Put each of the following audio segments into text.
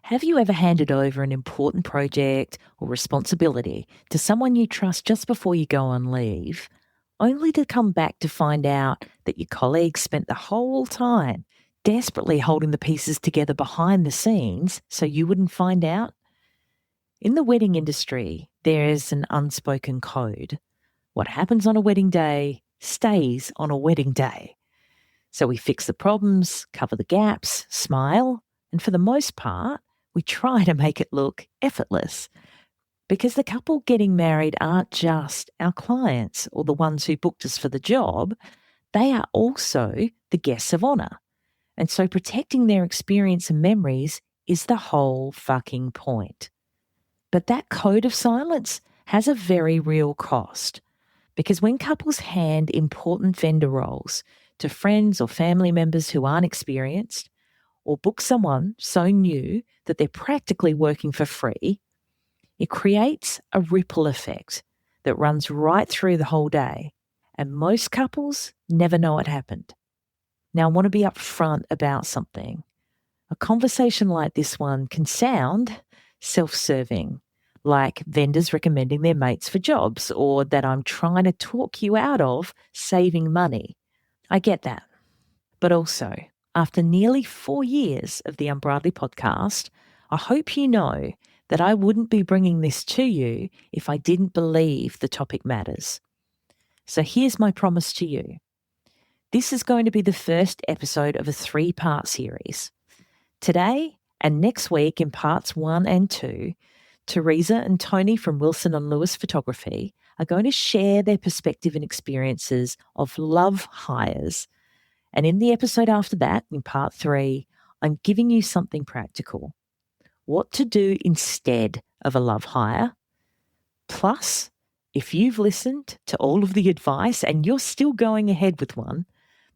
Have you ever handed over an important project or responsibility to someone you trust just before you go on leave, only to come back to find out that your colleague spent the whole time desperately holding the pieces together behind the scenes so you wouldn't find out? In the wedding industry, there is an unspoken code. What happens on a wedding day stays on a wedding day. So we fix the problems, cover the gaps, smile, and for the most part, we try to make it look effortless. Because the couple getting married aren't just our clients or the ones who booked us for the job, they are also the guests of honour. And so protecting their experience and memories is the whole fucking point. But that code of silence has a very real cost. Because when couples hand important vendor roles to friends or family members who aren't experienced, or book someone so new that they're practically working for free, it creates a ripple effect that runs right through the whole day. And most couples never know it happened. Now, I want to be upfront about something. A conversation like this one can sound self-serving, like vendors recommending their mates for jobs, or that I'm trying to talk you out of saving money. I get that. But also, after nearly 4 years of the Unbridely podcast, I hope you know that I wouldn't be bringing this to you if I didn't believe the topic matters. So here's my promise to you. This is going to be the first episode of a 3-part series. Today and next week in parts 1 and 2, Teresa and Tony from Wilson & Lewis Photography are going to share their perspective and experiences of love hires. And in the episode after that, in part 3, I'm giving you something practical. What to do instead of a love hire. Plus, if you've listened to all of the advice and you're still going ahead with one,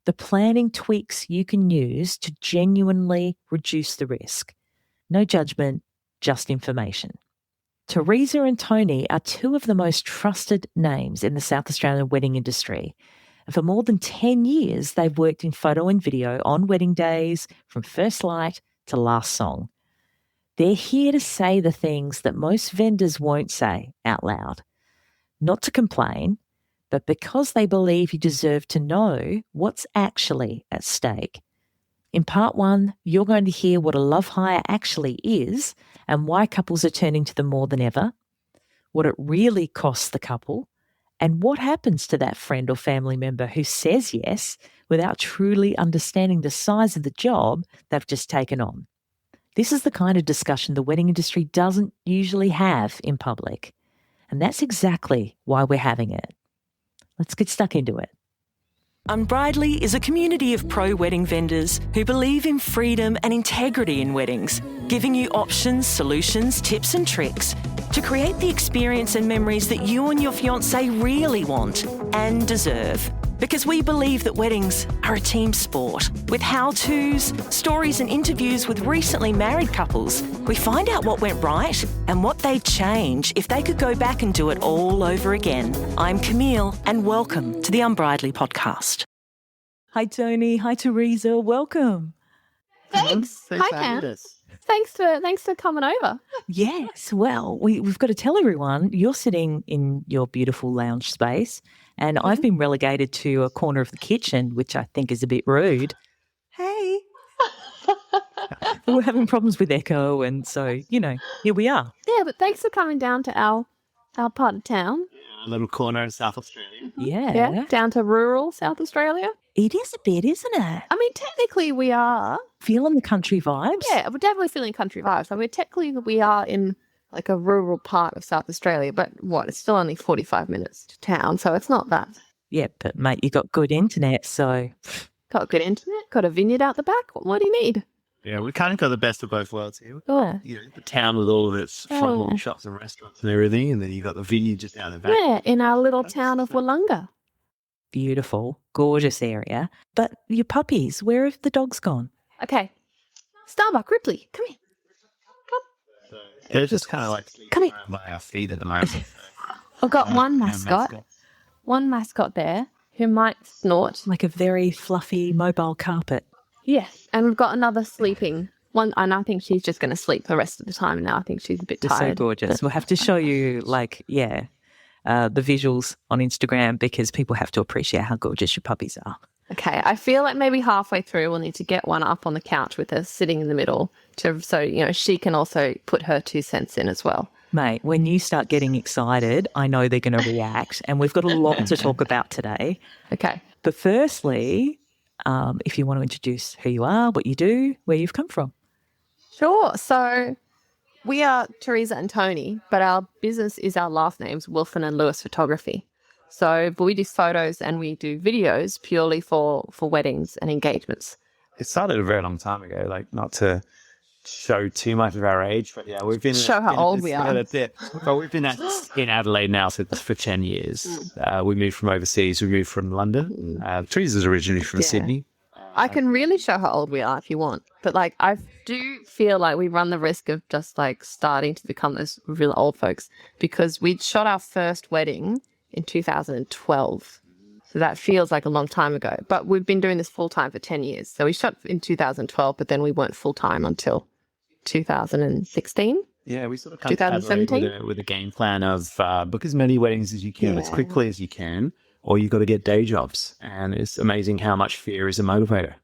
the planning tweaks you can use to genuinely reduce the risk. No judgment, just information. Teresa and Tony are 2 of the most trusted names in the South Australian wedding industry. And for more than 10 years, they've worked in photo and video on wedding days, from first light to last song. They're here to say the things that most vendors won't say out loud. Not to complain, but because they believe you deserve to know what's actually at stake. In part 1, you're going to hear what a love hire actually is and why couples are turning to them more than ever, what it really costs the couple, and what happens to that friend or family member who says yes without truly understanding the size of the job they've just taken on. This is the kind of discussion the wedding industry doesn't usually have in public, and that's exactly why we're having it. Let's get stuck into it. Unbridely is a community of pro-wedding vendors who believe in freedom and integrity in weddings, giving you options, solutions, tips and tricks to create the experience and memories that you and your fiancé really want and deserve. Because we believe that weddings are a team sport. With how-tos, stories and interviews with recently married couples, we find out what went right and what they'd change if they could go back and do it all over again. I'm Camille and welcome to the Unbridely podcast. Hi Tony, hi Teresa, welcome. Thanks. Hi, Cam. Thanks for coming over. Yes, well, we've got to tell everyone you're sitting in your beautiful lounge space and I've been relegated to a corner of the kitchen, which I think is a bit rude. Hey. We're having problems with echo and so, here we are. Yeah, but thanks for coming down to our part of town. A little corner in South Australia. Yeah. Down to rural South Australia. It is a bit, isn't it? I mean, technically we are. Feeling the country vibes? Yeah, we're definitely feeling country vibes. I mean, technically we are in like a rural part of South Australia, but it's still only 45 minutes to town, so it's not that. Yeah, but mate, you got good internet, so. Got good internet, got a vineyard out the back. What more do you need? Yeah, we kind of got the best of both worlds here. Oh. The town with all of its fun shops and restaurants and everything, and then you got the vineyard just out the back. Yeah, in our little town of Wollonga. Beautiful, gorgeous area. But your puppies, where have the dogs gone? Okay. Starbuck, Ripley, come here. They're just kind of like come here by our feet at the moment. I've got one mascot. One mascot there who might snort. Like a very fluffy mobile carpet. Yes, and we've got another sleeping one, and I think she's just going to sleep the rest of the time now. I think she's a bit They're so tired. gorgeous. We'll have to show you, the visuals on Instagram because people have to appreciate how gorgeous your puppies are. Okay, I feel like maybe halfway through we'll need to get one up on the couch with her sitting in the middle so she can also put her 2 cents in as well. Mate, when you start getting excited, I know they're going to react, and we've got a lot to talk about today. Okay. But firstly, if you want to introduce who you are, what you do, where you've come from. Sure. So we are Teresa and Tony, but our business is our last names, Wilson and Lewis Photography. So but we do photos and we do videos purely for weddings and engagements. It started a very long time ago, like not to show too much of our age, but yeah, we've been Show how old we are. But we've been in Adelaide now for 10 years. We moved from overseas. We moved from London. Teresa's originally from Sydney. I can really show how old we are if you want. But I do feel like we run the risk of just starting to become those real old folks because we shot our first wedding in 2012. So that feels like a long time ago. But we've been doing this full time for 10 years. So we shot in 2012, but then we weren't full time until 2016. Yeah, we sort of come to Adelaide 2017 with a game plan of book as many weddings as you can, as quickly as you can, or you've got to get day jobs. And it's amazing how much fear is a motivator.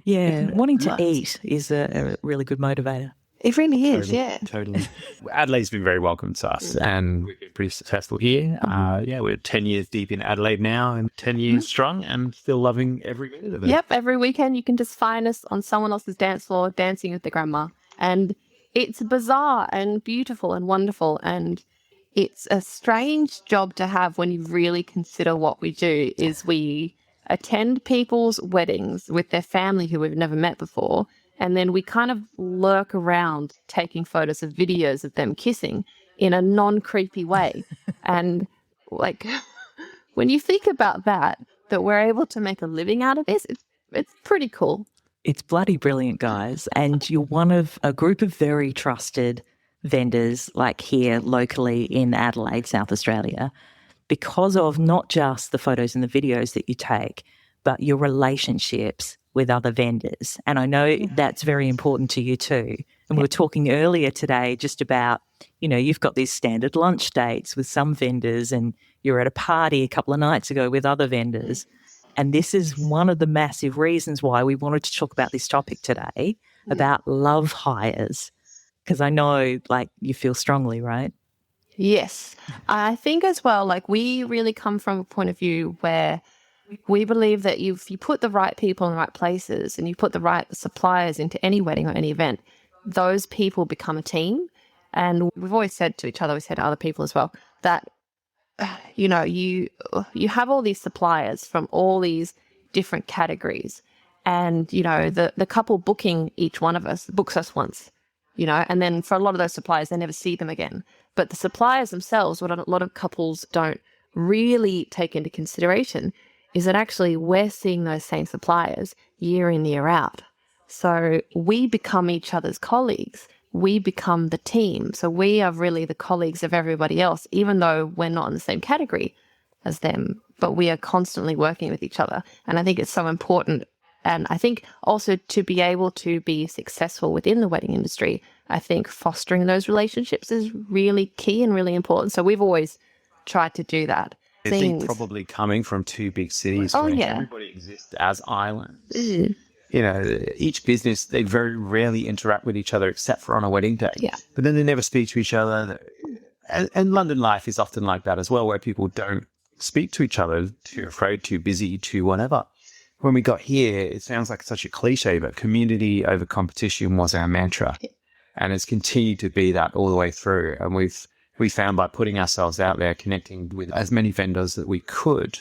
Wanting to eat is a really good motivator. It really is, Totally. Adelaide's been very welcome to us, and we've been pretty successful here. We're 10 years deep in Adelaide now and 10 years strong and still loving every minute of it. Yep, every weekend you can just find us on someone else's dance floor dancing with the grandma. And it's bizarre and beautiful and wonderful. And it's a strange job to have when you really consider what we do is we attend people's weddings with their family who we've never met before. And then we kind of lurk around taking photos of videos of them kissing in a non-creepy way. And when you think about that we're able to make a living out of this, it's pretty cool. It's bloody brilliant, guys. And you're one of a group of very trusted vendors here locally in Adelaide, South Australia, because of not just the photos and the videos that you take, but your relationships with other vendors. And I know that's very important to you too. And we were talking earlier today just about, you've got these standard lunch dates with some vendors and you're at a party a couple of nights ago with other vendors. And this is one of the massive reasons why we wanted to talk about this topic today, about love hires. Because I know, you feel strongly, right? Yes. I think as well, we really come from a point of view where we believe that if you put the right people in the right places and you put the right suppliers into any wedding or any event, those people become a team. And we've always said to each other, we said to other people as well, that, you have all these suppliers from all these different categories. And, the couple booking each one of us books us once, and then for a lot of those suppliers, they never see them again. But the suppliers themselves, what a lot of couples don't really take into consideration is that actually we're seeing those same suppliers year in, year out. So we become each other's colleagues. We become the team. So we are really the colleagues of everybody else, even though we're not in the same category as them, but we are constantly working with each other. And I think it's so important. And I think also to be able to be successful within the wedding industry, I think fostering those relationships is really key and really important. So we've always tried to do that. I think probably coming from 2 big cities where everybody exists as islands. Each business, they very rarely interact with each other except for on a wedding day. Yeah. But then they never speak to each other. And London life is often like that as well, where people don't speak to each other, too afraid, too busy, too whatever. When we got here, it sounds like such a cliche, but community over competition was our mantra. Yeah. And it's continued to be that all the way through. And we found by putting ourselves out there, connecting with as many vendors that we could,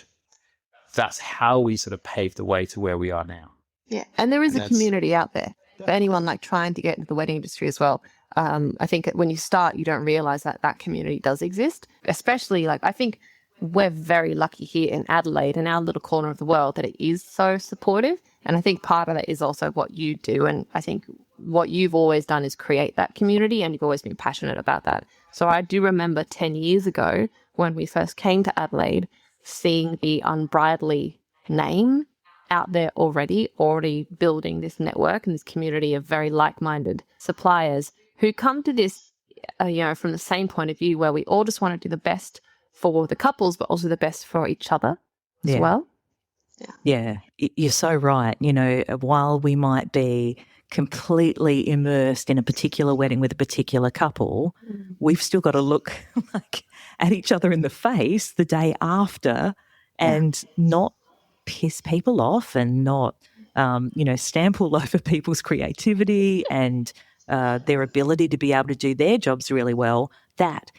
that's how we sort of paved the way to where we are now. Yeah. And there is a community out there for anyone trying to get into the wedding industry as well. I think when you start, you don't realize that community does exist, especially I think we're very lucky here in Adelaide, in our little corner of the world, that it is so supportive. And I think part of that is also what you do. And I think what you've always done is create that community, and you've always been passionate about that. So I do remember 10 years ago when we first came to Adelaide, seeing the Unbridely name out there already building this network and this community of very like-minded suppliers who come to this, from the same point of view where we all just want to do the best for the couples, but also the best for each other as well. Yeah, you're so right. While we might be completely immersed in a particular wedding with a particular couple, we've still got to look at each other in the face the day after and not piss people off and not, stamp all over people's creativity and their ability to be able to do their jobs really well. That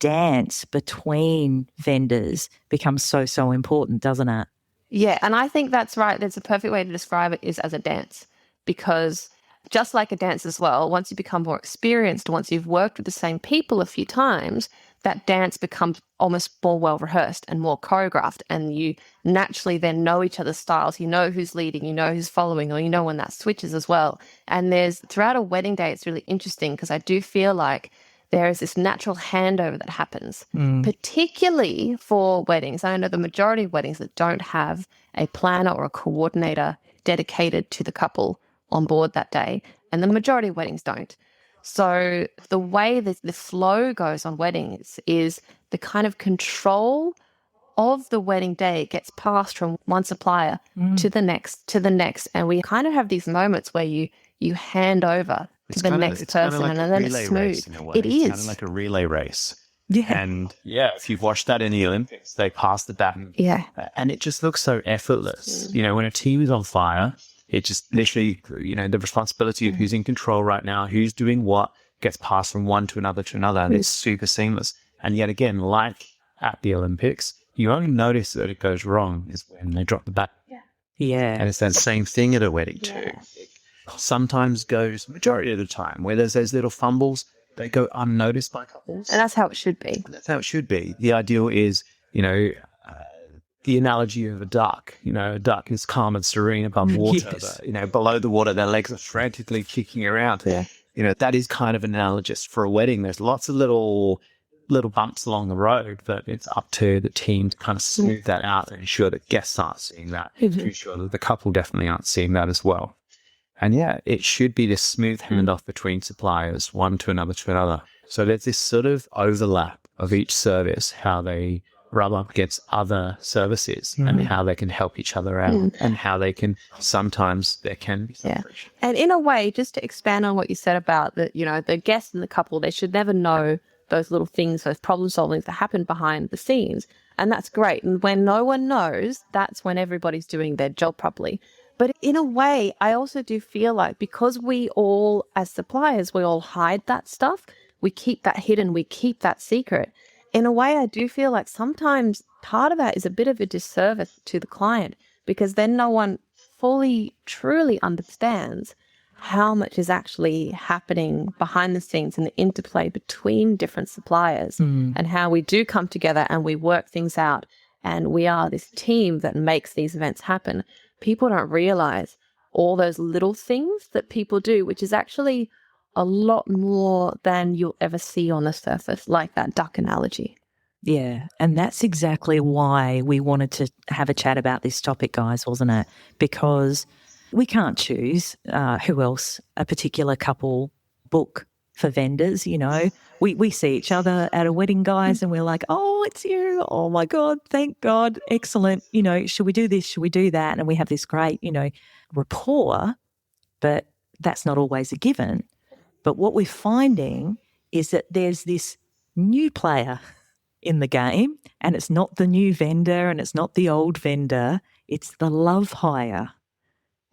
dance between vendors becomes so important, doesn't it? Yeah, and I think that's right. That's a perfect way to describe it, is as a dance, because just like a dance as well, once you become more experienced, once you've worked with the same people a few times, that dance becomes almost more well rehearsed and more choreographed, and you naturally then know each other's styles. You know who's leading, you know who's following, or you know when that switches as well. And throughout a wedding day, it's really interesting because I do feel like there is this natural handover that happens, particularly for weddings. I know the majority of weddings that don't have a planner or a coordinator dedicated to the couple on board that day, and the majority of weddings don't. So the way that the flow goes on weddings is the kind of control of the wedding day gets passed from one supplier to the next, and we kind of have these moments where you hand over to the next person, and then it's smooth. It is kind of like a relay race. Yeah. And if you've watched that in the Olympics, they pass the baton. Yeah. And it just looks so effortless. When a team is on fire, it just literally, the responsibility of who's in control right now, who's doing what, gets passed from one to another, and it's super seamless. And yet again, like at the Olympics, you only notice that it goes wrong is when they drop the baton. Yeah. And it's that same thing at a wedding too. Sometimes goes, majority of the time, where there's those little fumbles, they go unnoticed by couples. And that's how it should be. That's how it should be. The ideal is, the analogy of a duck. A duck is calm and serene above water, but, below the water, their legs are frantically kicking around. Yeah. That is kind of analogous for a wedding. There's lots of little bumps along the road, but it's up to the team to kind of smooth that out and ensure that guests aren't seeing that, to ensure that the couple definitely aren't seeing that as well. And it should be this smooth handoff between suppliers, one to another. So there's this sort of overlap of each service, how they rub up against other services and how they can help each other out and how they can, sometimes there can be some friction. And in a way, just to expand on what you said about the guest and the couple, they should never know those little things, those problem solvings that happen behind the scenes. And that's great. And when no one knows, that's when everybody's doing their job properly. But in a way, I also do feel like because we all, as suppliers, we all hide that stuff, we keep that hidden, we keep that secret. In a way, I do feel like sometimes part of that is a bit of a disservice to the client, because then no one fully, truly understands how much is actually happening behind the scenes and the interplay between different suppliers and how we do come together and we work things out. And we are this team that makes these events happen. People don't realize all those little things that people do, which is actually a lot more than you'll ever see on the surface, like that duck analogy. Yeah, and that's exactly why we wanted to have a chat about this topic, guys, wasn't it? Because we can't choose who else a particular couple book for vendors, We see each other at a wedding, guys, and we're like, oh, it's you. Oh, my God, thank God. Excellent. Should we do this? Should we do that? And we have this great, rapport, but that's not always a given. But what we're finding is that there's this new player in the game, and it's not the new vendor and it's not the old vendor. It's the love hire,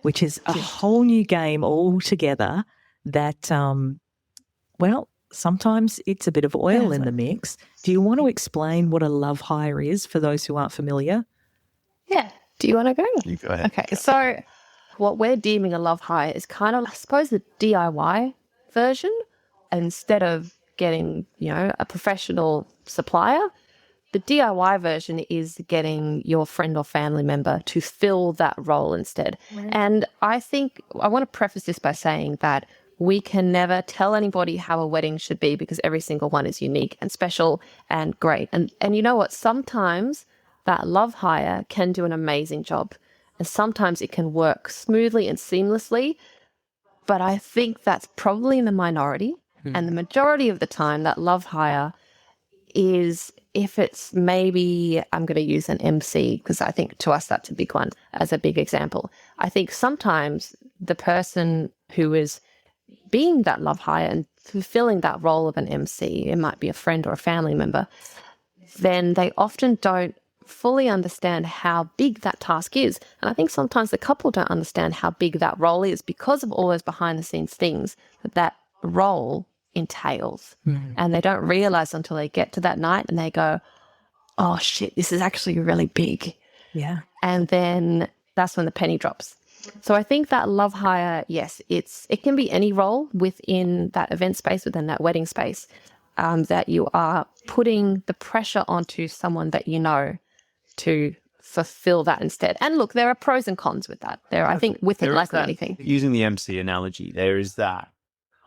which is a whole new game altogether that, sometimes it's a bit of oil in the mix. Do you want to explain what a love hire is for those who aren't familiar? Yeah. Do you want to go? You go ahead. Okay. So what we're deeming a love hire is kind of, I suppose, the DIY version. Instead of getting, a professional supplier, the DIY version is getting your friend or family member to fill that role instead. Right. And I think I want to preface this by saying that we can never tell anybody how a wedding should be, because every single one is unique and special and great. And you know what? Sometimes that love hire can do an amazing job. And sometimes it can work smoothly and seamlessly, but I think that's probably in the minority. And the majority of the time, that love hire is if it's maybe, I'm going to use an MC because I think to us that's a big one as a big example. I think sometimes the person who is being that love hire and fulfilling that role of an MC, it might be a friend or a family member, then they often don't fully understand how big that task is. And I think sometimes the couple don't understand how big that role is because of all those behind the scenes things that role entails. And they don't realize until they get to that night and they go, oh shit, this is actually really big. Yeah. And then that's when the penny drops. So I think that love hire, yes, it can be any role within that event space, within that wedding space, that you are putting the pressure onto someone that you know to fulfill that instead. And look, there are pros and cons with that. I think with it, like anything. Using the MC analogy, there is that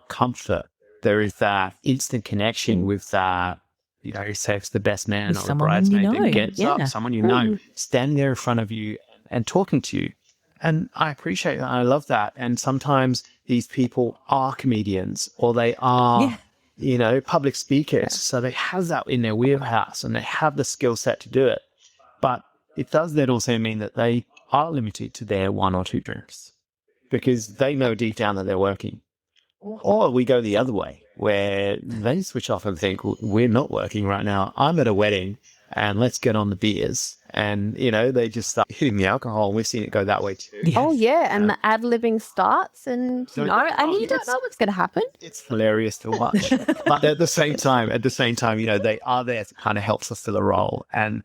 comfort. There is that instant connection with that, say it's the best man With or the someone bridesmaid you know. that gets Yeah. up, someone you know, standing there in front of you and talking to you. And I appreciate that. I love that. And sometimes these people are comedians or they are, public speakers. Yeah. So they have that in their wheelhouse and they have the skill set to do it. But it does then also mean that they are limited to their one or two drinks because they know deep down that they're working. Or we go the other way where they switch off and think, we're not working right now. I'm at a wedding and let's get on the beers. And, they just start hitting the alcohol. And we've seen it go that way too. Yes. Oh, yeah. And the ad-libbing starts and, you don't know what's going to happen. It's hilarious to watch. But at the same time, they are there to kind of help fulfill a role. And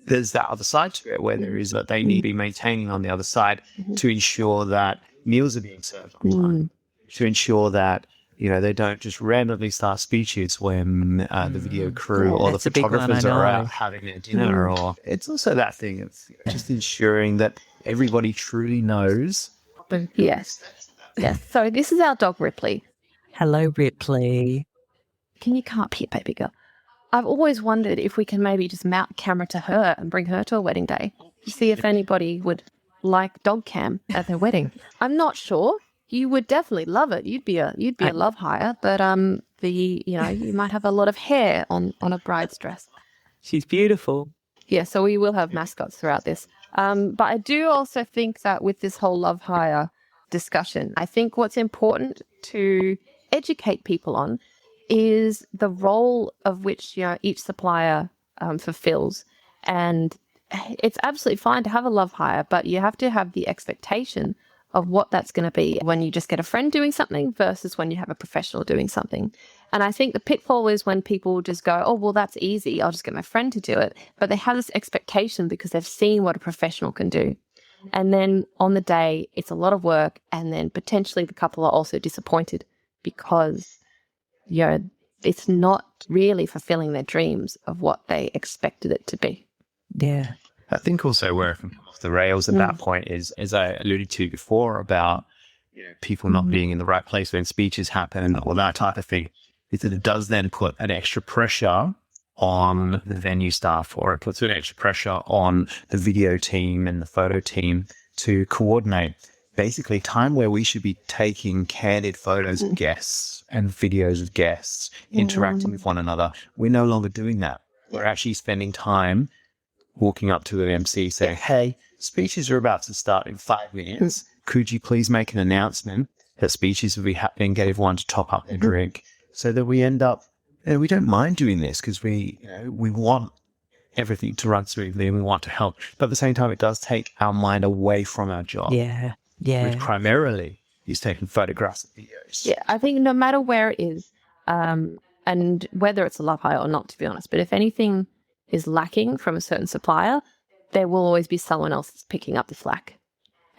there's that other side to it where there is that they need to be maintaining on the other side to ensure that meals are being served on time, to ensure that, they don't just randomly start speeches when the video crew or the photographers are out having their dinner. Or it's also that thing of just ensuring that everybody truly knows. Yes. Yes. So this is our dog, Ripley. Hello, Ripley. Can you come up here, baby girl? I've always wondered if we can maybe just mount a camera to her and bring her to a wedding day to see if anybody would like dog cam at their wedding. I'm not sure. You would definitely love it. You'd be a love hire, but you might have a lot of hair on a bride's dress. She's beautiful. Yeah, so we will have mascots throughout this. But I do also think that with this whole love hire discussion, I think what's important to educate people on is the role of which each supplier fulfills. And it's absolutely fine to have a love hire, but you have to have the expectation of what that's going to be when you just get a friend doing something versus when you have a professional doing something. And I think the pitfall is when people just go, oh, well, that's easy. I'll just get my friend to do it. But they have this expectation because they've seen what a professional can do. And then on the day, it's a lot of work. And then potentially the couple are also disappointed because, it's not really fulfilling their dreams of what they expected it to be. Yeah. I think also where it can come off the rails at that point is, as I alluded to before, about people not being in the right place when speeches happen or that type of thing, is that it does then put an extra pressure on the venue staff, or it puts an extra pressure on the video team and the photo team to coordinate. Basically, time where we should be taking candid photos of guests and videos of guests interacting with one another. We're no longer doing that. We're actually spending time walking up to the MC saying, hey, speeches are about to start in 5 minutes. Could you please make an announcement that speeches will be happening, get everyone to top up their drink, so that we end up, we don't mind doing this because we want everything to run smoothly and we want to help. But at the same time, it does take our mind away from our job. Yeah. Yeah. Which primarily is taking photographs and videos. Yeah, I think no matter where it is, and whether it's a love hire or not, to be honest, but if anything is lacking from a certain supplier, there will always be someone else that's picking up the slack.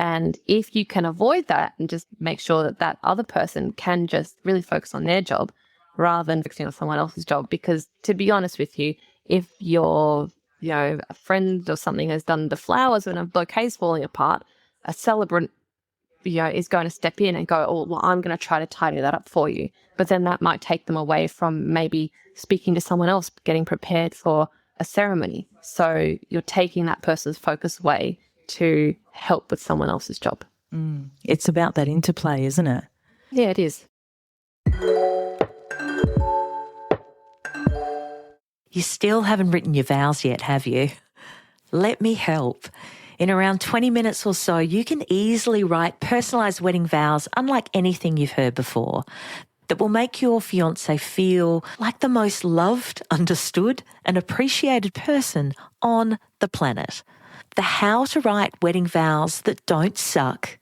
And if you can avoid that and just make sure that that other person can just really focus on their job rather than focusing on someone else's job, because to be honest with you, if your a friend or something has done the flowers and a bouquet's falling apart, a celebrant is going to step in and go, oh, well, I'm going to try to tidy that up for you. But then that might take them away from maybe speaking to someone else, getting prepared for a ceremony. So you're taking that person's focus away to help with someone else's job. It's about that interplay, isn't it? Yeah, it is. You still haven't written your vows yet, have you? Let me help. In around 20 minutes or so, you can easily write personalised wedding vows unlike anything you've heard before that will make your fiancé feel like the most loved, understood and appreciated person on the planet. The How to Write Wedding Vows That Don't Suck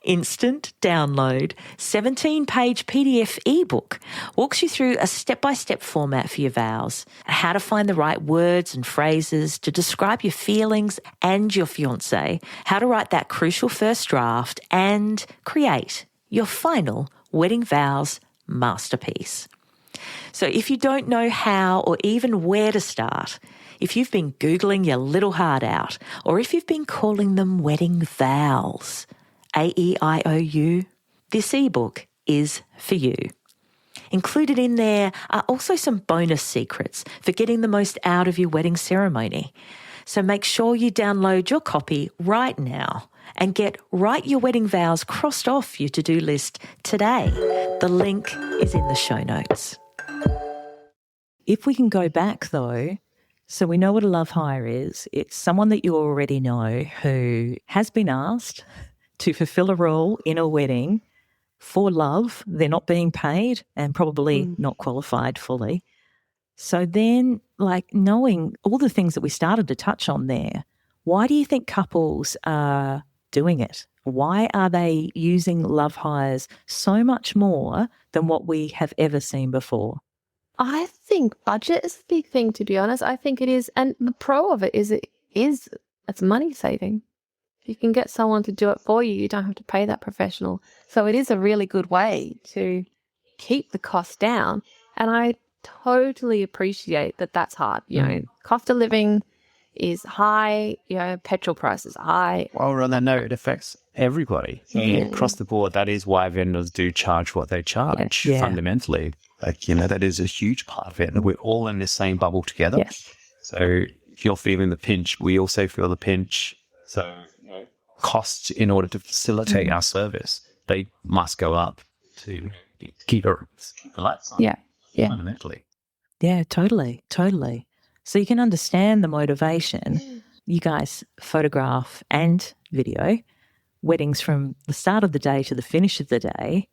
instant download 17-page PDF ebook walks you through a step-by-step format for your vows, how to find the right words and phrases to describe your feelings and your fiancé, how to write that crucial first draft, and create your final wedding vows masterpiece. So if you don't know how or even where to start, if you've been Googling your little heart out, or if you've been calling them wedding vows, AEIOU, this ebook is for you. Included in there are also some bonus secrets for getting the most out of your wedding ceremony. So make sure you download your copy right now and get Write Your Wedding Vows crossed off your to-do list today. The link is in the show notes. If we can go back though, so we know what a love hire is. It's someone that you already know who has been asked to fulfill a role in a wedding for love. They're not being paid and probably not qualified fully. So then, like, knowing all the things that we started to touch on there, why do you think couples are doing it? Why are they using love hires so much more than what we have ever seen before? I think budget is a big thing, to be honest. I think it is. And the pro of it is it's money saving. If you can get someone to do it for you, you don't have to pay that professional. So it is a really good way to keep the cost down. And I totally appreciate that that's hard. You know, cost of living is high, you know, petrol prices are high. While we're on that note, it affects everybody. Across the board. That is why vendors do charge what they charge fundamentally. Like, you know, that is a huge part of it. And we're all in the same bubble together. Yes. So if you're feeling the pinch, we also feel the pinch. So costs in order to facilitate our service, they must go up to keep the lights on. Yeah. Fundamentally. Yeah, totally. So you can understand the motivation. You guys photograph and video weddings from the start of the day to the finish of the day.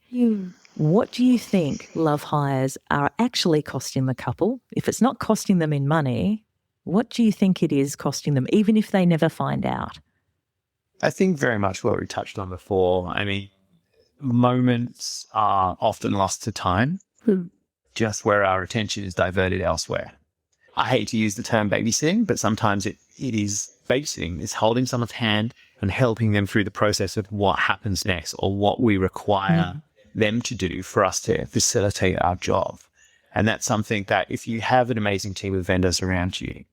What do you think love hires are actually costing the couple? If it's not costing them in money, what do you think it is costing them, even if they never find out? I think very much what we touched on before. I mean, moments are often lost to time, just where our attention is diverted elsewhere. I hate to use the term babysitting, but sometimes it is babysitting. It's holding someone's hand and helping them through the process of what happens next or what we require them to do for us to facilitate our job. And that's something that if you have an amazing team of vendors around you,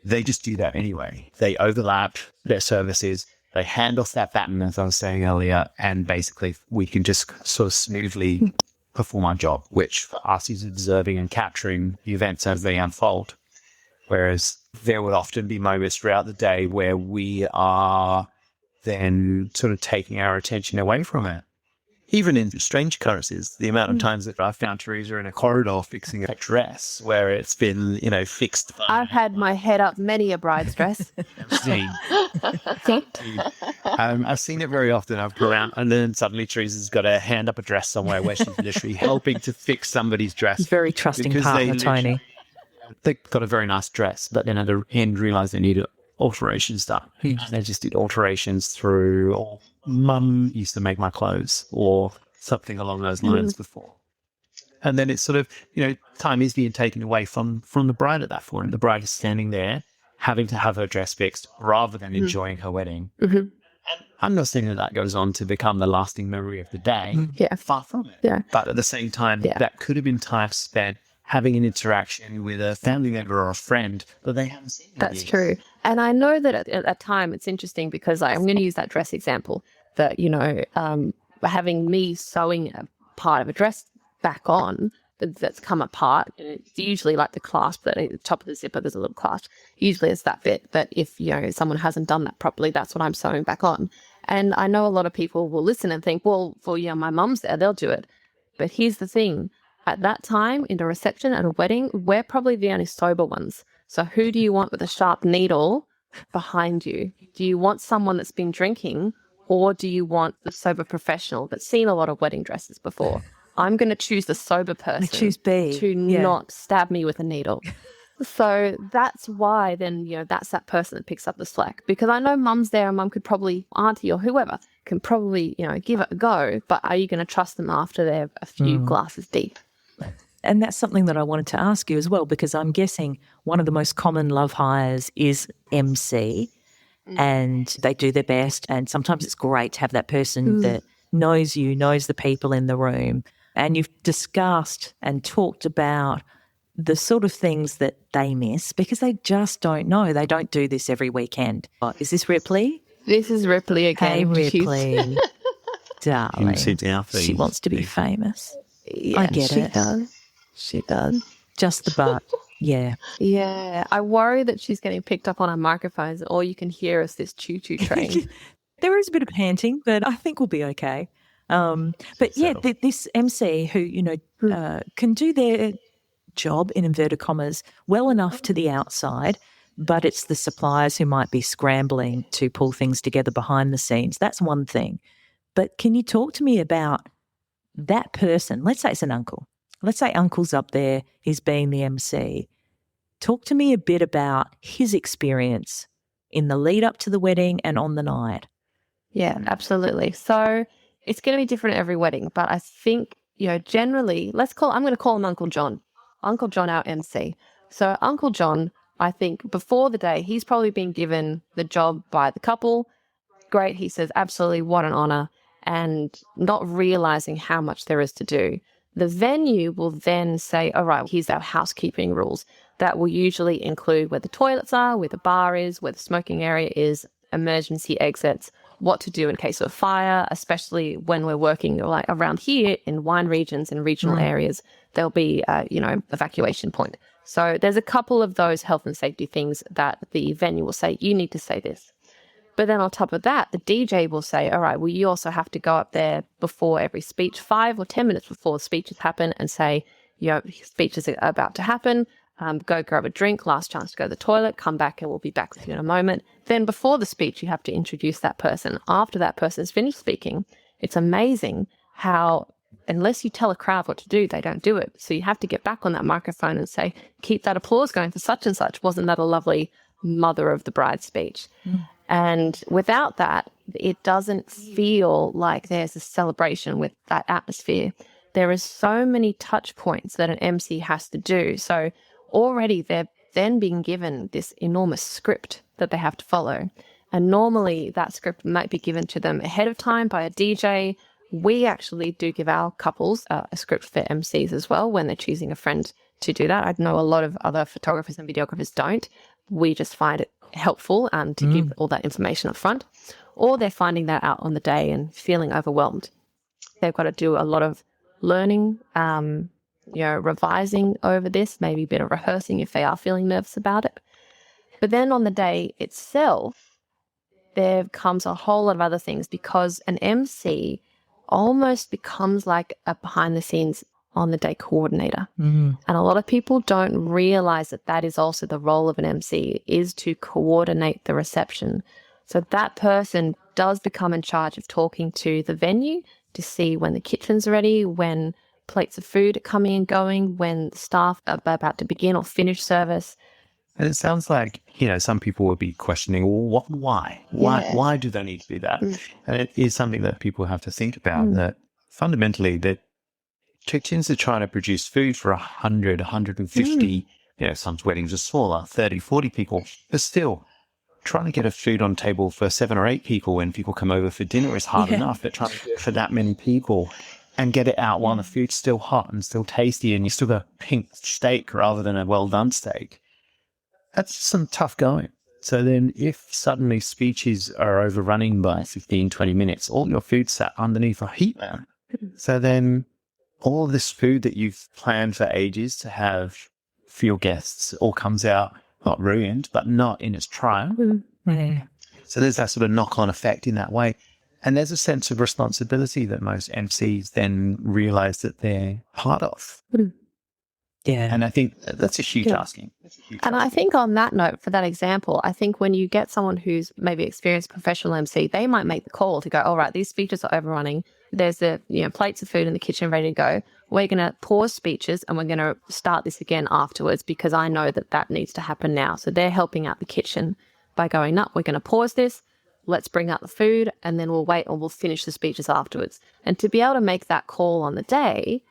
they just do that anyway. They overlap their services. They hand off that baton, as I was saying earlier, and basically we can just sort of smoothly perform our job, which for us is observing and capturing the events as they unfold. Whereas there would often be moments throughout the day where we are then sort of taking our attention away from it. Even in strange occurrences, the amount of times that I've found Teresa in a corridor fixing a dress where it's been, you know, fixed. I've had my head up many a bride's dress. I've seen it very often. I've gone around and then suddenly Teresa's got her hand up a dress somewhere where she's literally helping to fix somebody's dress. Very trusting partner, Tony. They got a very nice dress, but then at the end realised they needed alterations done. They just did alterations through, or mum used to make my clothes or something along those lines before. And then it's sort of, you know, time is being taken away from the bride at that point. The bride is standing there having to have her dress fixed rather than enjoying her wedding. And I'm not saying that goes on to become the lasting memory of the day. Far from it. But at the same time, that could have been time spent having an interaction with a family member or a friend that they haven't seen. That's true. And I know that at that time, it's interesting because I'm going to use that dress example that, you know, having me sewing a part of a dress back on, that's come apart. And it's usually like the clasp that at the top of the zipper, there's a little clasp. Usually it's that bit. But if, someone hasn't done that properly, that's what I'm sewing back on. And I know a lot of people will listen and think, well, my mum's there, they'll do it. But here's the thing. At that time, in a reception, at a wedding, we're probably the only sober ones. So who do you want with a sharp needle behind you? Do you want someone that's been drinking, or do you want the sober professional that's seen a lot of wedding dresses before? I'm going to choose the sober person choose B. to not stab me with a needle. So that's why then, that's that person that picks up the slack. Because I know mum's there and mum could probably, auntie or whoever, can probably, give it a go. But are you going to trust them after they're a few glasses deep? And that's something that I wanted to ask you as well, because I'm guessing one of the most common love hires is MC, and they do their best. And sometimes it's great to have that person that knows you, knows the people in the room. And you've discussed and talked about the sort of things that they miss because they just don't know. They don't do this every weekend. Oh, is this Ripley? This is Ripley again. Hey, Ripley. Darling. She wants to be famous. Yeah, I get it. She does. Just the butt. Yeah. Yeah. I worry that she's getting picked up on our microphones, or you can hear us this choo-choo train. There is a bit of panting, but I think we'll be okay. But yeah, this MC who, can do their job, in inverted commas, well enough to the outside, but it's the suppliers who might be scrambling to pull things together behind the scenes. That's one thing. But can you talk to me about that person? Let's say it's an uncle. Let's say uncle's up there, he's being the MC. Talk to me a bit about his experience in the lead up to the wedding and on the night. Yeah, absolutely. So it's going to be different every wedding, but I think, generally, I'm going to call him Uncle John. Uncle John, our MC. So Uncle John, I think before the day, he's probably been given the job by the couple. Great. He says, absolutely, what an honor. And not realizing how much there is to do. The venue will then say, all right, here's our housekeeping rules. That will usually include where the toilets are, where the bar is, where the smoking area is, emergency exits, what to do in case of a fire, especially when we're working like around here in wine regions and regional areas, there'll be, evacuation point. So there's a couple of those health and safety things that the venue will say, you need to say this. But then on top of that, the DJ will say, all right, well, you also have to go up there before every speech, 5 or 10 minutes before the speeches happen and say, speeches are about to happen. Go grab a drink, last chance to go to the toilet, come back and we'll be back with you in a moment. Then before the speech, you have to introduce that person. After that person's finished speaking, it's amazing how, unless you tell a crowd what to do, they don't do it. So you have to get back on that microphone and say, keep that applause going for such and such. Wasn't that a lovely mother of the bride speech? And without that, it doesn't feel like there's a celebration with that atmosphere. There is so many touch points that an MC has to do. So already they're then being given this enormous script that they have to follow. And normally that script might be given to them ahead of time by a DJ. We actually do give our couples a script for MCs as well when they're choosing a friend to do that. I know a lot of other photographers and videographers don't. We just find it helpful to give all that information up front, or they're finding that out on the day and feeling overwhelmed. They've got to do a lot of learning, revising over this, maybe a bit of rehearsing if they are feeling nervous about it. But then on the day itself, there comes a whole lot of other things because an MC almost becomes like a behind the scenes on the day coordinator. And a lot of people don't realize that that is also the role of an MC, is to coordinate the reception. So that person does become in charge of talking to the venue to see when the kitchen's ready, when plates of food are coming and going, when the staff are about to begin or finish service. And it sounds like, some people will be questioning, well, why? Why do they need to do that? And it is something that people have to think about, that fundamentally that kitchens are trying to produce food for 100, 150, some weddings are smaller, 30, 40 people, but still trying to get a food on table for 7 or 8 people when people come over for dinner is hard enough. They're trying to do it for that many people and get it out while the food's still hot and still tasty and you still got a pink steak rather than a well-done steak. That's some tough going. So then if suddenly speeches are overrunning by 15, 20 minutes, all your food's sat underneath a heat lamp. So then all of this food that you've planned for ages to have for your guests all comes out not ruined, but not in its prime. Yeah. So there's that sort of knock-on effect in that way. And there's a sense of responsibility that most MCs then realize that they're part of. Yeah. And I think that's a huge asking. And I think on that note, for that example, I think when you get someone who's maybe experienced professional MC, they might make the call to go, all right, these speeches are overrunning. There's the plates of food in the kitchen ready to go. We're going to pause speeches and we're going to start this again afterwards because I know that needs to happen now. So they're helping out the kitchen by going, no, we're going to pause this. Let's bring out the food and then we'll wait and we'll finish the speeches afterwards. And to be able to make that call on the day,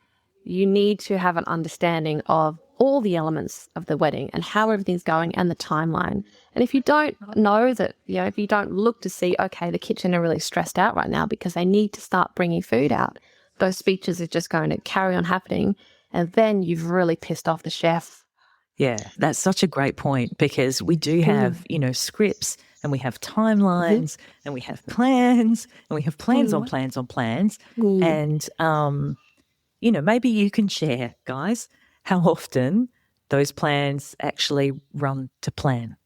you need to have an understanding of all the elements of the wedding and how everything's going and the timeline. And if you don't know that, if you don't look to see, okay, the kitchen are really stressed out right now because they need to start bringing food out, those speeches are just going to carry on happening. And then you've really pissed off the chef. Yeah, that's such a great point because we do have, scripts and we have timelines and we have plans and we have plans on plans on plans. And, maybe you can share, guys, how often those plans actually run to plan.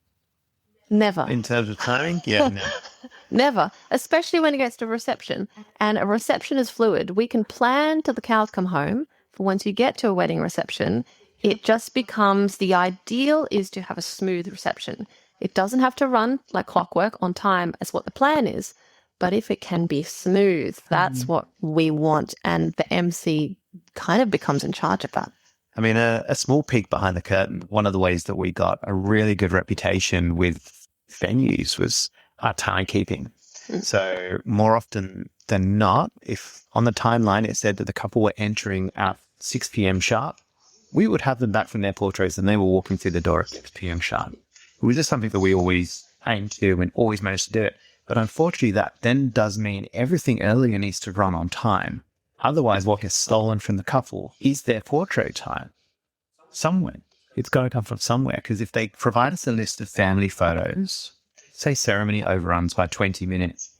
Never. In terms of timing? Yeah, no. Never, especially when it gets to reception. And a reception is fluid. We can plan till the cows come home. For once you get to a wedding reception, it just becomes the ideal is to have a smooth reception. It doesn't have to run like clockwork on time as what the plan is. But if it can be smooth, that's what we want. And the MC kind of becomes in charge of that. I mean, a small peek behind the curtain, one of the ways that we got a really good reputation with venues was our timekeeping. So more often than not, if on the timeline it said that the couple were entering at 6 p.m. sharp, we would have them back from their portraits and they were walking through the door at 6 p.m. sharp. It was just something that we always aimed to do and always managed to do it. But unfortunately, that then does mean everything earlier needs to run on time. Otherwise, what gets stolen from the couple is their portrait time. Somewhere. It's got to come from somewhere. Because if they provide us a list of family photos, say ceremony overruns by 20 minutes,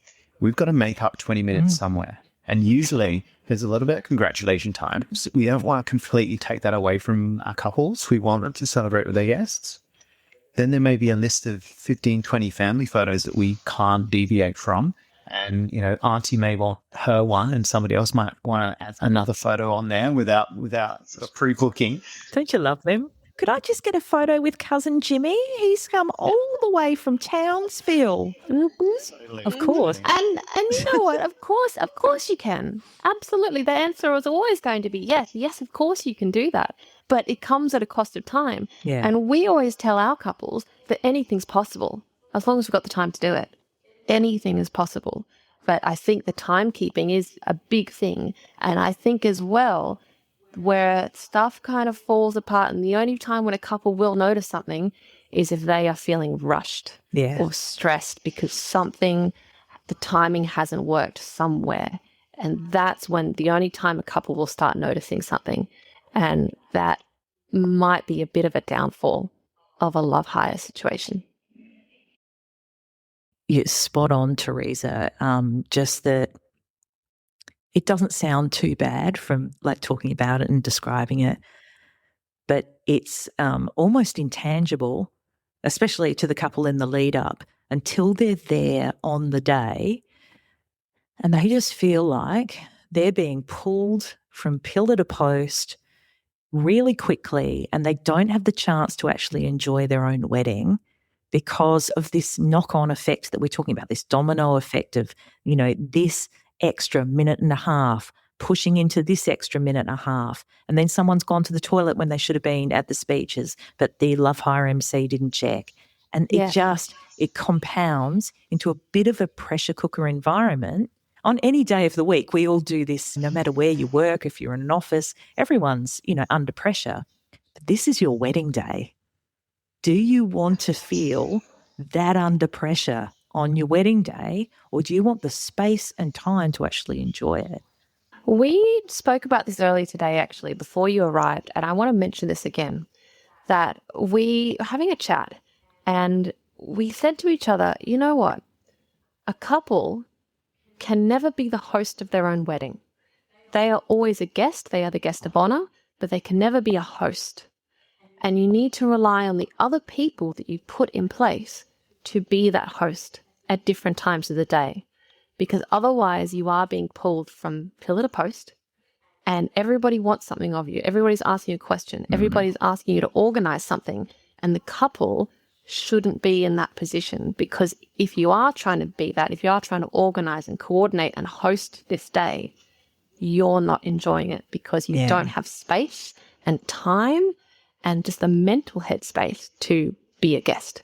we've got to make up 20 minutes somewhere. And usually there's a little bit of congratulation time. So we don't want to completely take that away from our couples. We want them to celebrate with their guests. Then there may be a list of 15, 20 family photos that we can't deviate from. And, Auntie may want her one and somebody else might want to add another photo on there without sort of pre-booking. Don't you love them? Could I just get a photo with cousin Jimmy? He's come all the way from Townsville. Of course. And you know what? Of course you can. Absolutely. The answer is always going to be yes. Yes, of course you can do that. But it comes at a cost of time. Yeah. And we always tell our couples that anything's possible as long as we've got the time to do it. Anything is possible. But I think the timekeeping is a big thing. And I think as well, where stuff kind of falls apart and the only time when a couple will notice something is if they are feeling rushed or stressed because the timing hasn't worked somewhere. And that's when the only time a couple will start noticing something. And that might be a bit of a downfall of a love hire situation. You're spot on, Teresa. Just that it doesn't sound too bad from like talking about it and describing it, but it's almost intangible, especially to the couple in the lead up until they're there on the day and they just feel like they're being pulled from pillar to post really quickly and they don't have the chance to actually enjoy their own wedding because of this knock-on effect that we're talking about, this domino effect of, this extra minute and a half pushing into this extra minute and a half. And then someone's gone to the toilet when they should have been at the speeches, but the love hire MC didn't check. And it compounds into a bit of a pressure cooker environment. On any day of the week, we all do this, no matter where you work, if you're in an office, everyone's, under pressure. But this is your wedding day. Do you want to feel that under pressure on your wedding day, or do you want the space and time to actually enjoy it? We spoke about this earlier today, actually, before you arrived, and I want to mention this again, that we were having a chat and we said to each other, you know what? A couple can never be the host of their own wedding. They are always a guest. They are the guest of honor, but they can never be a host. And you need to rely on the other people that you put in place to be that host at different times of the day. Because otherwise you are being pulled from pillar to post, and everybody wants something of you. Everybody's asking you a question. Everybody's asking you to organize something. And the couple shouldn't be in that position, because if you are trying to be that, if you are trying to organize and coordinate and host this day, you're not enjoying it because you don't have space and time and just the mental headspace to be a guest.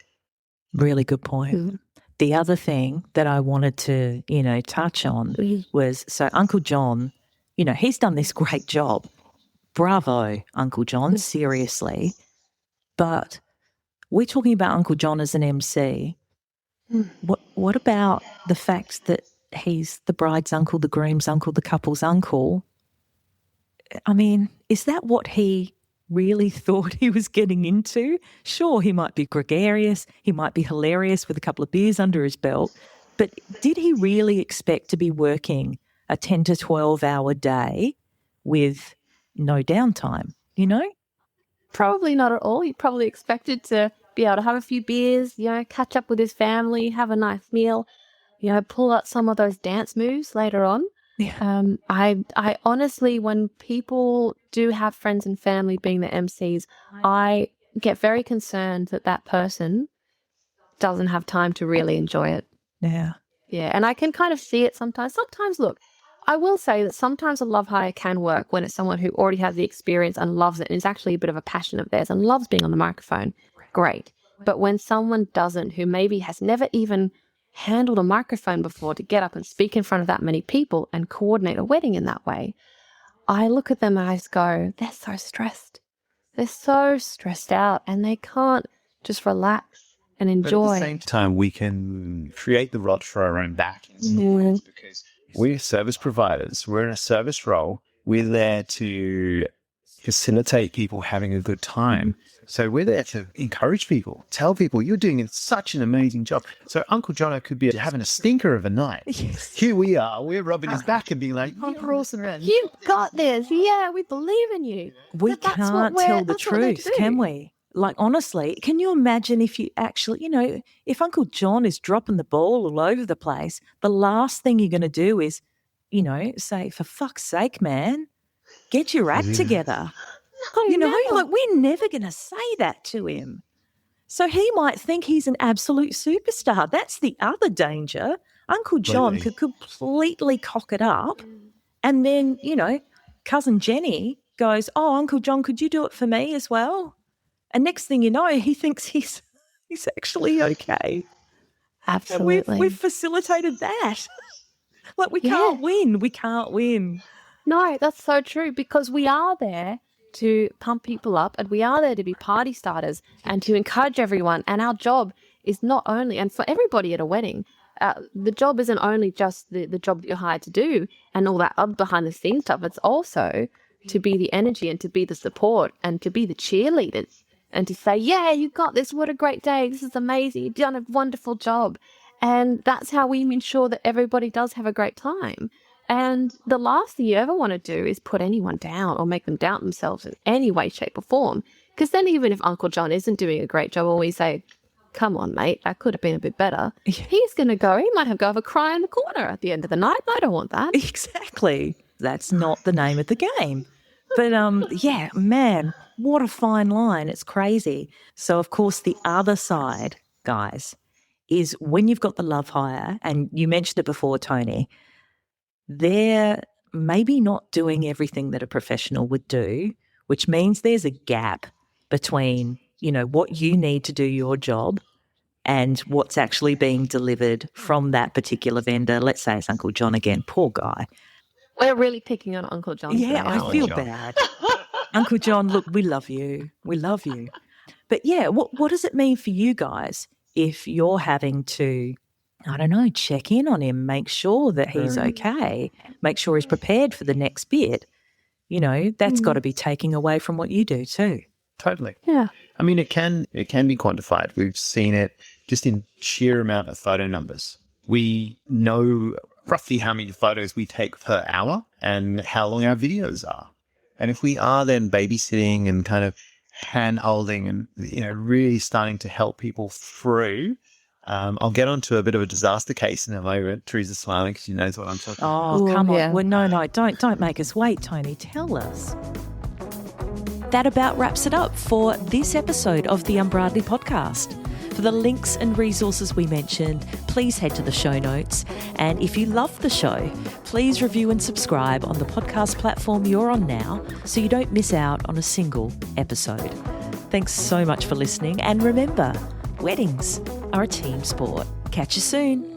Really good point. Mm. The other thing that I wanted to, touch on was, so Uncle John, he's done this great job. Bravo, Uncle John, seriously. But we're talking about Uncle John as an MC. What about the fact that he's the bride's uncle, the groom's uncle, the couple's uncle? I mean, is that what he really thought he was getting into? Sure, he might be gregarious, he might be hilarious with a couple of beers under his belt, but did he really expect to be working a 10 to 12-hour day with no downtime, Probably not at all. He probably expected to be able to have a few beers, catch up with his family, have a nice meal, pull out some of those dance moves later on. Yeah. I honestly, when people do have friends and family being the MCs, I get very concerned that that person doesn't have time to really enjoy it. Yeah. Yeah, and I can kind of see it sometimes. Sometimes, look, I will say that sometimes a love hire can work when it's someone who already has the experience and loves it and is actually a bit of a passion of theirs and loves being on the microphone. Great. But when someone doesn't, who maybe has never even handled a microphone before to get up and speak in front of that many people and coordinate a wedding in that way, I look at them and I just go, they're so stressed. They're so stressed out and they can't just relax and enjoy. But at the same time, we can create the rod for our own back in some ways, because we're service providers. We're in a service role. We're there to facilitate people having a good time. So we're there to encourage people, tell people you're doing such an amazing job. So Uncle Jono could be having a stinker of a night. Yes. Here we are. We're rubbing his back and being like, You've got this. Yeah, we believe in you. We But that's can't what tell the that's what they truth, do. can we? Like, honestly, can you imagine if you actually, if Uncle John is dropping the ball all over the place, the last thing you're going to do is, say, for fuck's sake, man, get your act together. Like, we're never going to say that to him. So he might think he's an absolute superstar. That's the other danger. Uncle John could completely cock it up. And then, Cousin Jenny goes, oh, Uncle John, could you do it for me as well? And next thing you know, he thinks he's actually okay. Absolutely. And we've facilitated that. Like, we can't win. We can't win. No, that's so true, because we are there to pump people up and we are there to be party starters and to encourage everyone. And our job is not only, and for everybody at a wedding, the job isn't only just the job that you're hired to do and all that other behind the scenes stuff. It's also to be the energy and to be the support and to be the cheerleaders and to say, yeah, you got this. What a great day. This is amazing. You've done a wonderful job. And that's how we ensure that everybody does have a great time. And the last thing you ever want to do is put anyone down or make them doubt themselves in any way, shape or form. Because then even if Uncle John isn't doing a great job, or we say, come on, mate, that could have been a bit better, he's going to go, he might have a cry in the corner at the end of the night. I don't want that. Exactly. That's not the name of the game. But, yeah, man, what a fine line. It's crazy. So, of course, the other side, guys, is when you've got the love hire, and you mentioned it before, Tony, they're maybe not doing everything that a professional would do, which means there's a gap between, what you need to do your job and what's actually being delivered from that particular vendor. Let's say it's Uncle John again. Poor guy. We're really picking on Uncle John. Yeah, today, I feel bad. Uncle John, look, we love you. We love you. But yeah, what does it mean for you guys if you're having to, I don't know, check in on him, make sure that he's okay, make sure he's prepared for the next bit? That's got to be taking away from what you do too. Totally. Yeah. I mean, it can be quantified. We've seen it just in sheer amount of photo numbers. We know roughly how many photos we take per hour and how long our videos are. And if we are then babysitting and kind of hand holding and, really starting to help people through, I'll get onto a bit of a disaster case in a moment. Teresa's smiling because she knows what I'm talking about. Oh, Ooh, come on. yeah. Well, no, don't make us wait, Tony. Tell us. That about wraps it up for this episode of the Unbridely podcast. For the links and resources we mentioned, please head to the show notes. And if you love the show, please review and subscribe on the podcast platform you're on now so you don't miss out on a single episode. Thanks so much for listening. And remember, weddings are a team sport. Catch you soon.